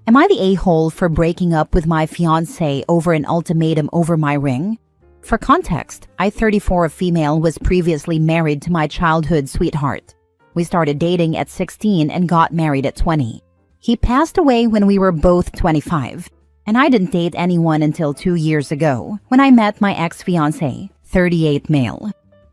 Am I the a-hole for breaking up with my fiancé over an ultimatum over my ring? For context, I, 34, a female, was previously married to my childhood sweetheart. We started dating at 16 and got married at 20. He passed away when we were both 25, and I didn't date anyone until 2 years ago when I met my ex-fiancé, 38, male.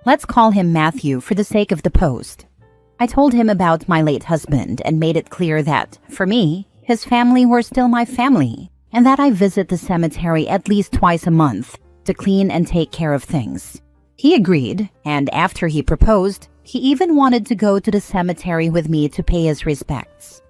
Let's call him Matthew for the sake of the post. I told him about my late husband and made it clear that, for me, his family were still my family, and that I visit the cemetery at least twice a month to clean and take care of things. He agreed, and after he proposed, he even wanted to go to the cemetery with me to pay his respects.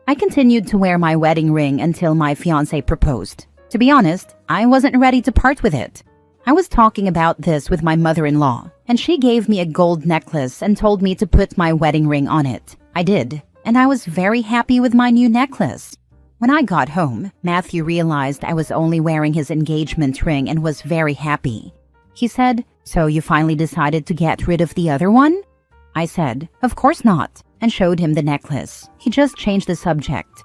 I continued to wear my wedding ring until my fiancé proposed. To be honest, I wasn't ready to part with it. I was talking about this with my mother-in-law, and she gave me a gold necklace and told me to put my wedding ring on it. I did, and I was very happy with my new necklace. When I got home, Matthew realized I was only wearing his engagement ring and was very happy. He said, "So you finally decided to get rid of the other one?" I said, "Of course not," and showed him the necklace. He just changed the subject.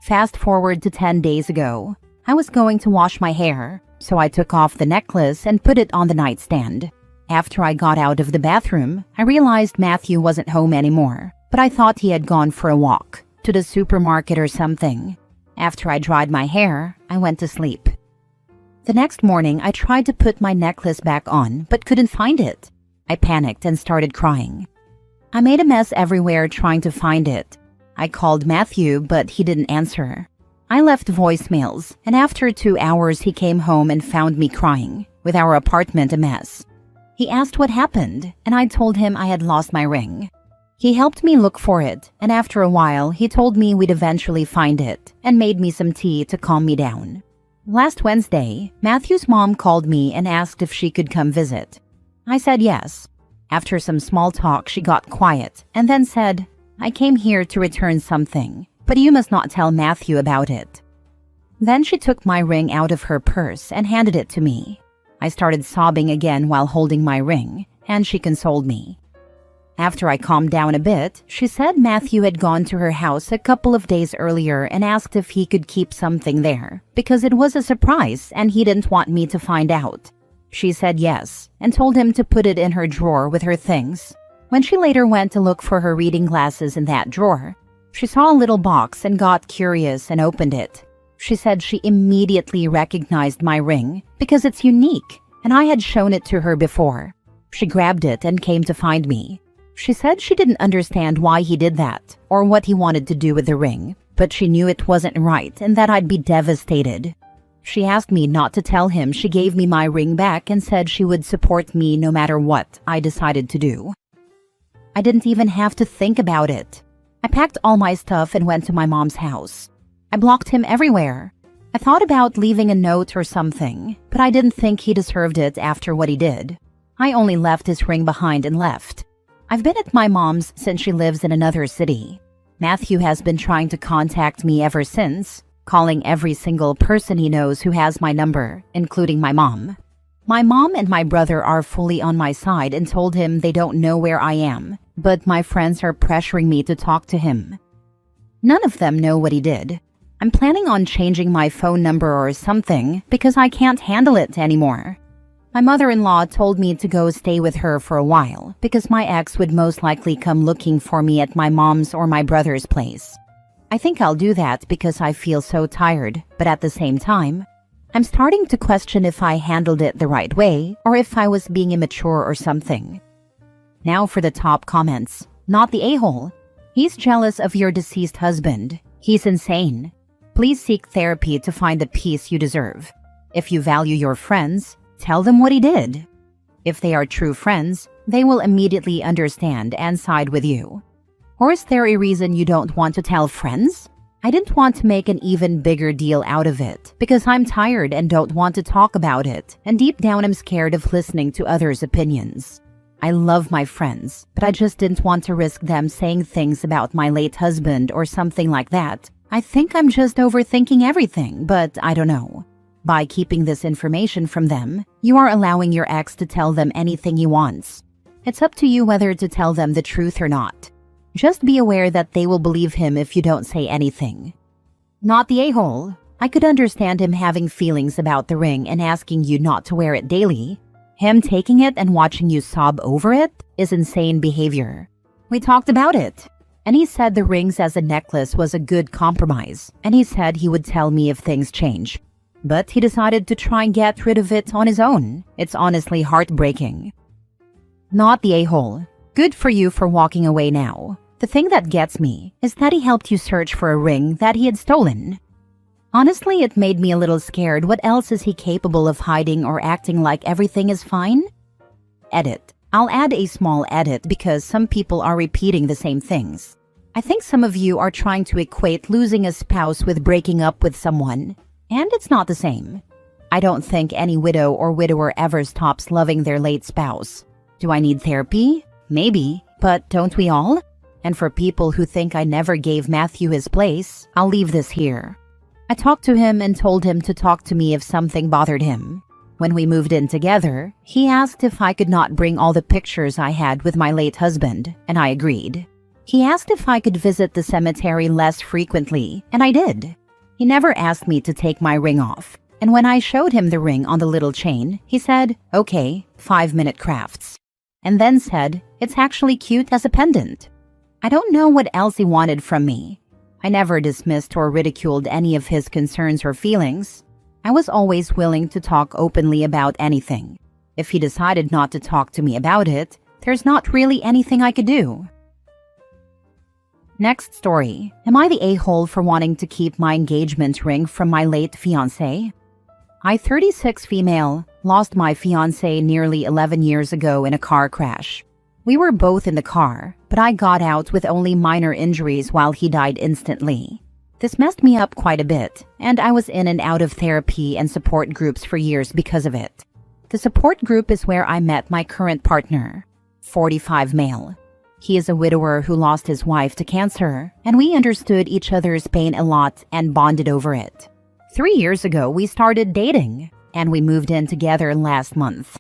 Fast forward to 10 days ago. I was going to wash my hair, so I took off the necklace and put it on the nightstand. After I got out of the bathroom, I realized Matthew wasn't home anymore, but I thought he had gone for a walk, to the supermarket or something. After I dried my hair, I went to sleep. The next morning, I tried to put my necklace back on, but couldn't find it. I panicked and started crying. I made a mess everywhere trying to find it. I called Matthew, but he didn't answer. I left voicemails, and after 2 hours he came home and found me crying, with our apartment a mess. He asked what happened, and I told him I had lost my ring. He helped me look for it, and after a while he told me we'd eventually find it, and made me some tea to calm me down. Last Wednesday, Matthew's mom called me and asked if she could come visit. I said yes. After some small talk, she got quiet, and then said, "I came here to return something, but you must not tell Matthew about it." Then she took my ring out of her purse and handed it to me. I started sobbing again while holding my ring, and she consoled me. After I calmed down a bit, she said Matthew had gone to her house a couple of days earlier and asked if he could keep something there, because it was a surprise and he didn't want me to find out. She said yes, and told him to put it in her drawer with her things. When she later went to look for her reading glasses in that drawer, she saw a little box and got curious and opened it. She said she immediately recognized my ring because it's unique, and I had shown it to her before. She grabbed it and came to find me. She said she didn't understand why he did that or what he wanted to do with the ring, but she knew it wasn't right and that I'd be devastated. She asked me not to tell him she gave me my ring back and said she would support me no matter what I decided to do. I didn't even have to think about it. I packed all my stuff and went to my mom's house. I blocked him everywhere. I thought about leaving a note or something, but I didn't think he deserved it after what he did. I only left his ring behind and left. I've been at my mom's since she lives in another city. Matthew has been trying to contact me ever since, calling every single person he knows who has my number, including my mom. My mom and my brother are fully on my side and told him they don't know where I am, but my friends are pressuring me to talk to him. None of them know what he did. I'm planning on changing my phone number or something because I can't handle it anymore. My mother-in-law told me to go stay with her for a while because my ex would most likely come looking for me at my mom's or my brother's place. I think I'll do that because I feel so tired, but at the same time, I'm starting to question if I handled it the right way or if I was being immature or something. Now for the top comments. Not the a-hole. He's jealous of your deceased husband. He's insane. Please seek therapy to find the peace you deserve. If you value your friends, tell them what he did. If they are true friends, they will immediately understand and side with you. Or is there a reason you don't want to tell friends? I didn't want to make an even bigger deal out of it because I'm tired and don't want to talk about it, and deep down I'm scared of listening to others' opinions. I love my friends, but I just didn't want to risk them saying things about my late husband or something like that. I think I'm just overthinking everything, but I don't know. By keeping this information from them, you are allowing your ex to tell them anything he wants. It's up to you whether to tell them the truth or not. Just be aware that they will believe him if you don't say anything. Not the a-hole. I could understand him having feelings about the ring and asking you not to wear it daily. Him taking it and watching you sob over it is insane behavior. We talked about it, and he said the rings as a necklace was a good compromise, and he said he would tell me if things change. But he decided to try and get rid of it on his own. It's honestly heartbreaking. Not the a-hole. Good for you for walking away now. The thing that gets me is that he helped you search for a ring that he had stolen. Honestly, it made me a little scared. What else is he capable of hiding or acting like everything is fine? Edit. I'll add a small edit because some people are repeating the same things. I think some of you are trying to equate losing a spouse with breaking up with someone, and it's not the same. I don't think any widow or widower ever stops loving their late spouse. Do I need therapy? Maybe, but don't we all? And for people who think I never gave Matthew his place, I'll leave this here. I talked to him and told him to talk to me if something bothered him. When we moved in together, he asked if I could not bring all the pictures I had with my late husband, and I agreed. He asked if I could visit the cemetery less frequently, and I did. He never asked me to take my ring off, and when I showed him the ring on the little chain, he said, "Okay, 5-minute crafts," and then said, "It's actually cute as a pendant." I don't know what else he wanted from me. I never dismissed or ridiculed any of his concerns or feelings. I was always willing to talk openly about anything. If he decided not to talk to me about it, there's not really anything I could do. Next story. Am I the a-hole for wanting to keep my engagement ring from my late fiancé? I, 36 female, lost my fiancé nearly 11 years ago in a car crash. We were both in the car, but I got out with only minor injuries while he died instantly. This messed me up quite a bit, and I was in and out of therapy and support groups for years because of it. The support group is where I met my current partner, 45 male. He is a widower who lost his wife to cancer, and we understood each other's pain a lot and bonded over it. 3 years ago, we started dating, and we moved in together last month.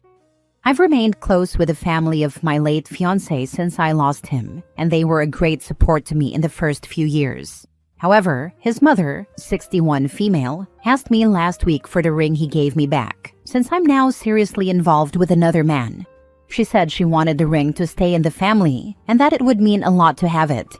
I've remained close with the family of my late fiancé since I lost him, and they were a great support to me in the first few years. However, his mother, 61 female, asked me last week for the ring he gave me back, since I'm now seriously involved with another man. She said she wanted the ring to stay in the family, and that it would mean a lot to have it.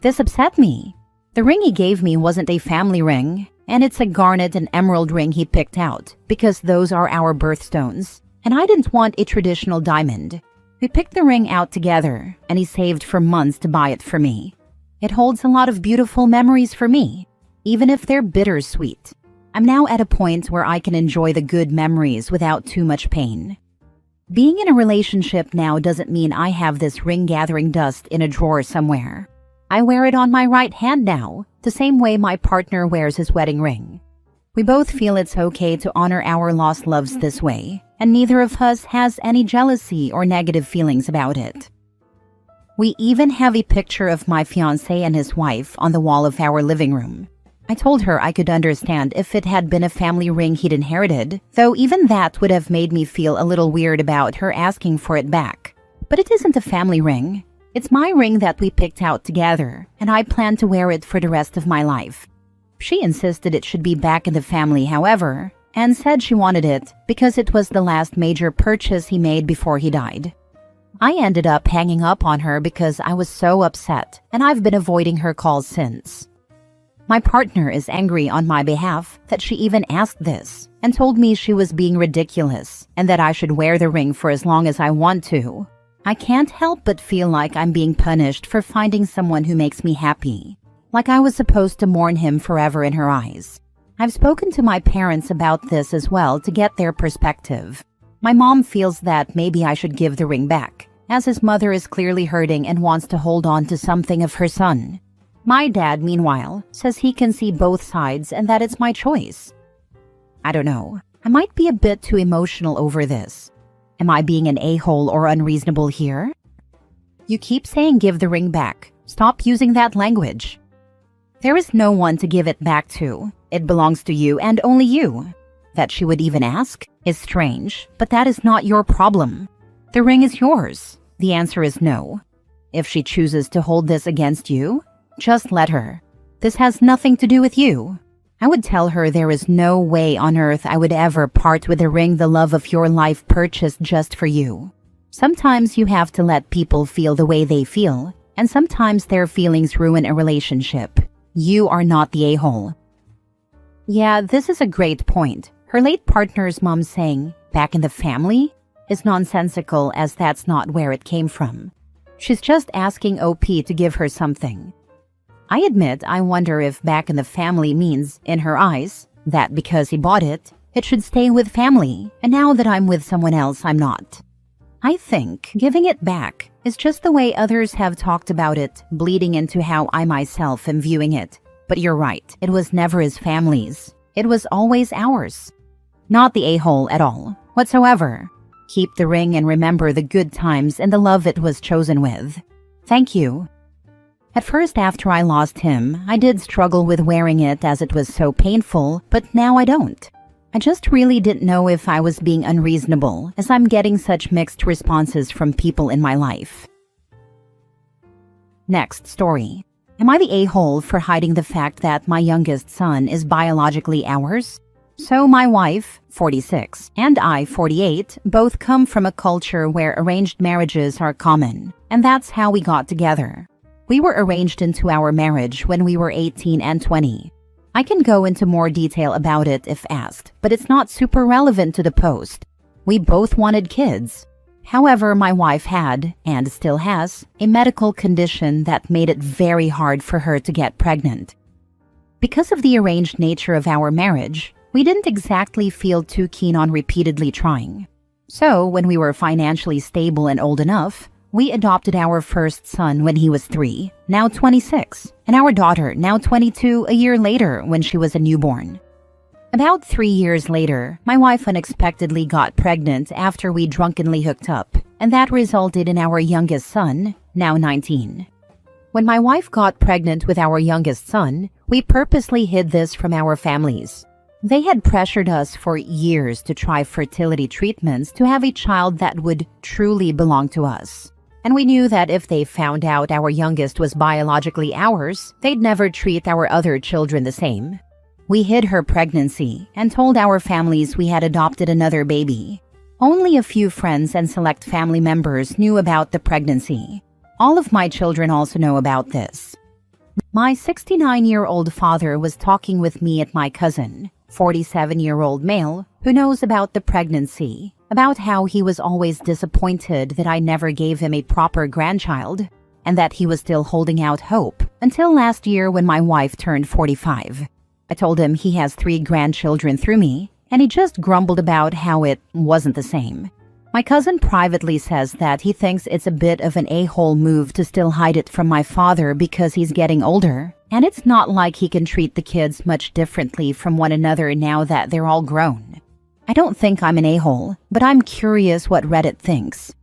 This upset me. The ring he gave me wasn't a family ring, and it's a garnet and emerald ring he picked out, because those are our birthstones. And I didn't want a traditional diamond. We picked the ring out together, and he saved for months to buy it for me. It holds a lot of beautiful memories for me, even if they're bittersweet. I'm now at a point where I can enjoy the good memories without too much pain. Being in a relationship now doesn't mean I have this ring gathering dust in a drawer somewhere. I wear it on my right hand now, the same way my partner wears his wedding ring. We both feel it's okay to honor our lost loves this way, and neither of us has any jealousy or negative feelings about it. We even have a picture of my fiancé and his wife on the wall of our living room. I told her I could understand if it had been a family ring he'd inherited, though even that would have made me feel a little weird about her asking for it back. But it isn't a family ring. It's my ring that we picked out together, and I plan to wear it for the rest of my life. She insisted it should be back in the family, however, and said she wanted it because it was the last major purchase he made before he died. I ended up hanging up on her because I was so upset, and I've been avoiding her calls since. My partner is angry on my behalf that she even asked this, and told me she was being ridiculous and that I should wear the ring for as long as I want to. I can't help but feel like I'm being punished for finding someone who makes me happy, like I was supposed to mourn him forever in her eyes. I've spoken to my parents about this as well to get their perspective. My mom feels that maybe I should give the ring back, as his mother is clearly hurting and wants to hold on to something of her son. My dad, meanwhile, says he can see both sides and that it's my choice. I don't know. I might be a bit too emotional over this. Am I being an a-hole or unreasonable here? You keep saying give the ring back. Stop using that language. There is no one to give it back to. It belongs to you and only you. That she would even ask is strange, but that is not your problem. The ring is yours. The answer is no. If she chooses to hold this against you, just let her. This has nothing to do with you. I would tell her there is no way on earth I would ever part with the ring the love of your life purchased just for you. Sometimes you have to let people feel the way they feel, and sometimes their feelings ruin a relationship. You are not the a-hole. Yeah, this is a great point. Her late partner's mom saying, "back in the family," is nonsensical as that's not where it came from. She's just asking OP to give her something. I admit I wonder if back in the family means, in her eyes, that because he bought it, it should stay with family, and now that I'm with someone else, I'm not. I think giving it back is just the way others have talked about it, bleeding into how I myself am viewing it. But you're right, it was never his family's. It was always ours. Not the a-hole at all, whatsoever. Keep the ring and remember the good times and the love it was chosen with. Thank you. At first, after I lost him, I did struggle with wearing it as it was so painful, but now I don't. I just really didn't know if I was being unreasonable, as I'm getting such mixed responses from people in my life. Next story. Am I the a-hole for hiding the fact that my youngest son is biologically ours? So my wife, 46, and I, 48, both come from a culture where arranged marriages are common, and that's how we got together. We were arranged into our marriage when we were 18 and 20. I can go into more detail about it if asked, but it's not super relevant to the post. We both wanted kids. However, my wife had, and still has, a medical condition that made it very hard for her to get pregnant. Because of the arranged nature of our marriage, we didn't exactly feel too keen on repeatedly trying. So, when we were financially stable and old enough, we adopted our first son when he was 3, now 26, and our daughter, now 22, a year later when she was a newborn. About 3 years later, my wife unexpectedly got pregnant after we drunkenly hooked up, and that resulted in our youngest son, now 19. When my wife got pregnant with our youngest son, we purposely hid this from our families. They had pressured us for years to try fertility treatments to have a child that would truly belong to us. And we knew that if they found out our youngest was biologically ours, they'd never treat our other children the same. We hid her pregnancy and told our families we had adopted another baby. Only a few friends and select family members knew about the pregnancy. All of my children also know about this. My 69-year-old father was talking with me and my cousin, 47-year-old male, who knows about the pregnancy, about how he was always disappointed that I never gave him a proper grandchild, and that he was still holding out hope until last year when my wife turned 45. I told him he has 3 grandchildren through me, and he just grumbled about how it wasn't the same. My cousin privately says that he thinks it's a bit of an a-hole move to still hide it from my father because he's getting older, and it's not like he can treat the kids much differently from one another now that they're all grown. I don't think I'm an a-hole, but I'm curious what Reddit thinks.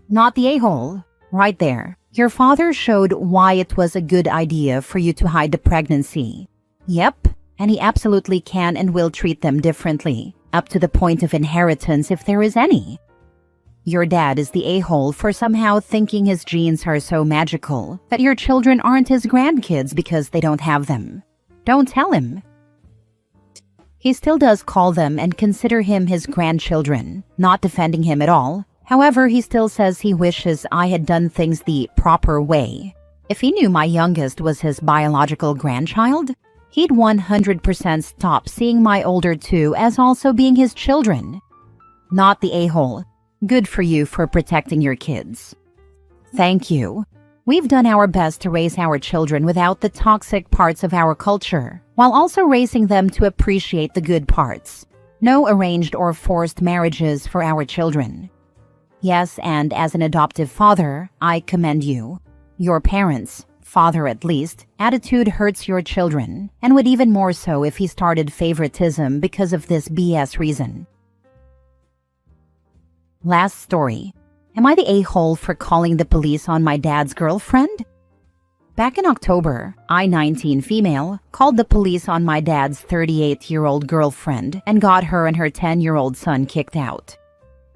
Not the a-hole. Right there. Your father showed why it was a good idea for you to hide the pregnancy. Yep, and he absolutely can and will treat them differently, up to the point of inheritance if there is any. Your dad is the a-hole for somehow thinking his genes are so magical that your children aren't his grandkids because they don't have them. Don't tell him. He still does call them and consider him his grandchildren, not defending him at all. However, he still says he wishes I had done things the proper way. If he knew my youngest was his biological grandchild, he'd 100% stop seeing my older 2 as also being his children. Not the a-hole. Good for you for protecting your kids. Thank you. We've done our best to raise our children without the toxic parts of our culture, while also raising them to appreciate the good parts. No arranged or forced marriages for our children. Yes, and as an adoptive father, I commend you. Your parents, father at least, attitude hurts your children, and would even more so if he started favoritism because of this BS reason. Last story. Am I the a-hole for calling the police on my dad's girlfriend? Back in October, I, 19 female, called the police on my dad's 38-year-old girlfriend and got her and her 10-year-old son kicked out.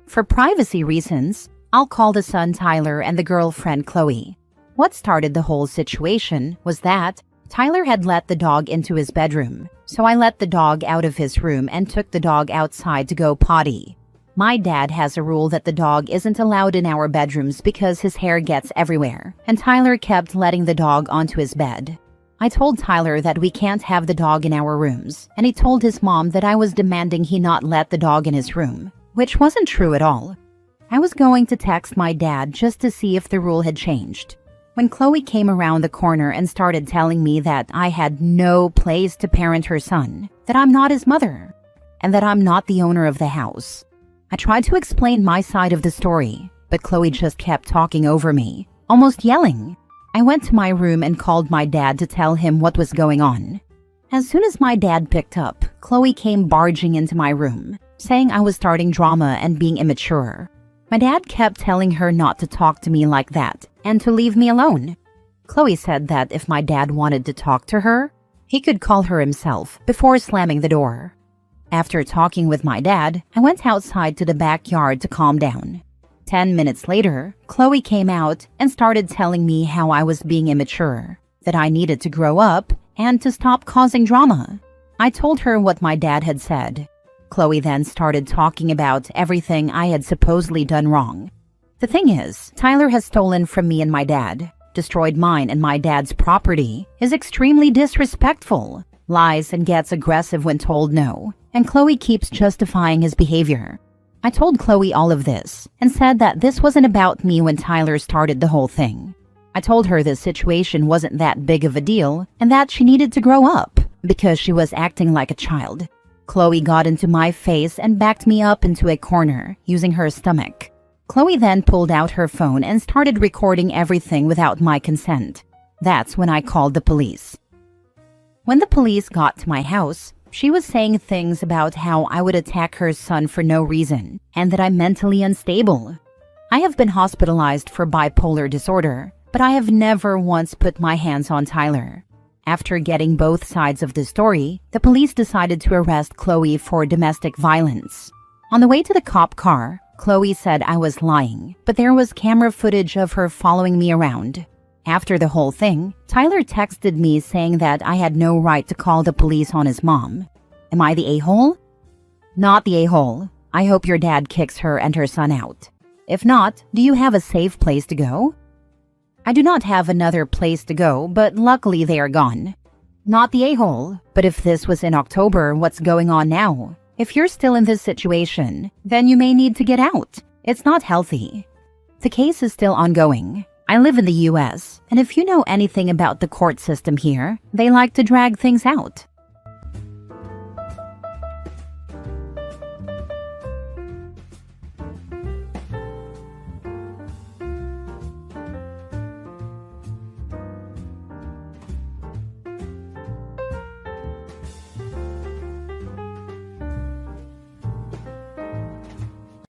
For privacy reasons, I'll call the son Tyler and the girlfriend Chloe. What started the whole situation was that, Tyler had let the dog into his bedroom, so I let the dog out of his room and took the dog outside to go potty. My dad has a rule that the dog isn't allowed in our bedrooms because his hair gets everywhere, and Tyler kept letting the dog onto his bed. I told Tyler that we can't have the dog in our rooms, and he told his mom that I was demanding he not let the dog in his room, which wasn't true at all. I was going to text my dad just to see if the rule had changed, when Chloe came around the corner and started telling me that I had no place to parent her son, that I'm not his mother, and that I'm not the owner of the house. I tried to explain my side of the story, but Chloe just kept talking over me, almost yelling. I went to my room and called my dad to tell him what was going on. As soon as my dad picked up, Chloe came barging into my room, saying I was starting drama and being immature. My dad kept telling her not to talk to me like that and to leave me alone. Chloe said that if my dad wanted to talk to her, he could call her himself before slamming the door. After talking with my dad, I went outside to the backyard to calm down. 10 minutes later, Chloe came out and started telling me how I was being immature, that I needed to grow up and to stop causing drama. I told her what my dad had said. Chloe then started talking about everything I had supposedly done wrong. The thing is, Tyler has stolen from me and my dad, destroyed mine and my dad's property, is extremely disrespectful, lies and gets aggressive when told no, and Chloe keeps justifying his behavior. I told Chloe all of this and said that this wasn't about me when Tyler started the whole thing. I told her this situation wasn't that big of a deal and that she needed to grow up because she was acting like a child. Chloe got into my face and backed me up into a corner using her stomach. Chloe then pulled out her phone and started recording everything without my consent. That's when I called the police. When the police got to my house, she was saying things about how I would attack her son for no reason and that I'm mentally unstable. I have been hospitalized for bipolar disorder, but I have never once put my hands on Tyler. After getting both sides of the story, the police decided to arrest Chloe for domestic violence. On the way to the cop car, Chloe said I was lying, but there was camera footage of her following me around. After the whole thing, Tyler texted me saying that I had no right to call the police on his mom. Am I the a-hole? Not the a-hole. I hope your dad kicks her and her son out. If not, do you have a safe place to go? I do not have another place to go, but luckily they are gone. Not the a-hole, but if this was in October, what's going on now? If you're still in this situation, then you may need to get out. It's not healthy. The case is still ongoing. I live in the US, and if you know anything about the court system here, they like to drag things out.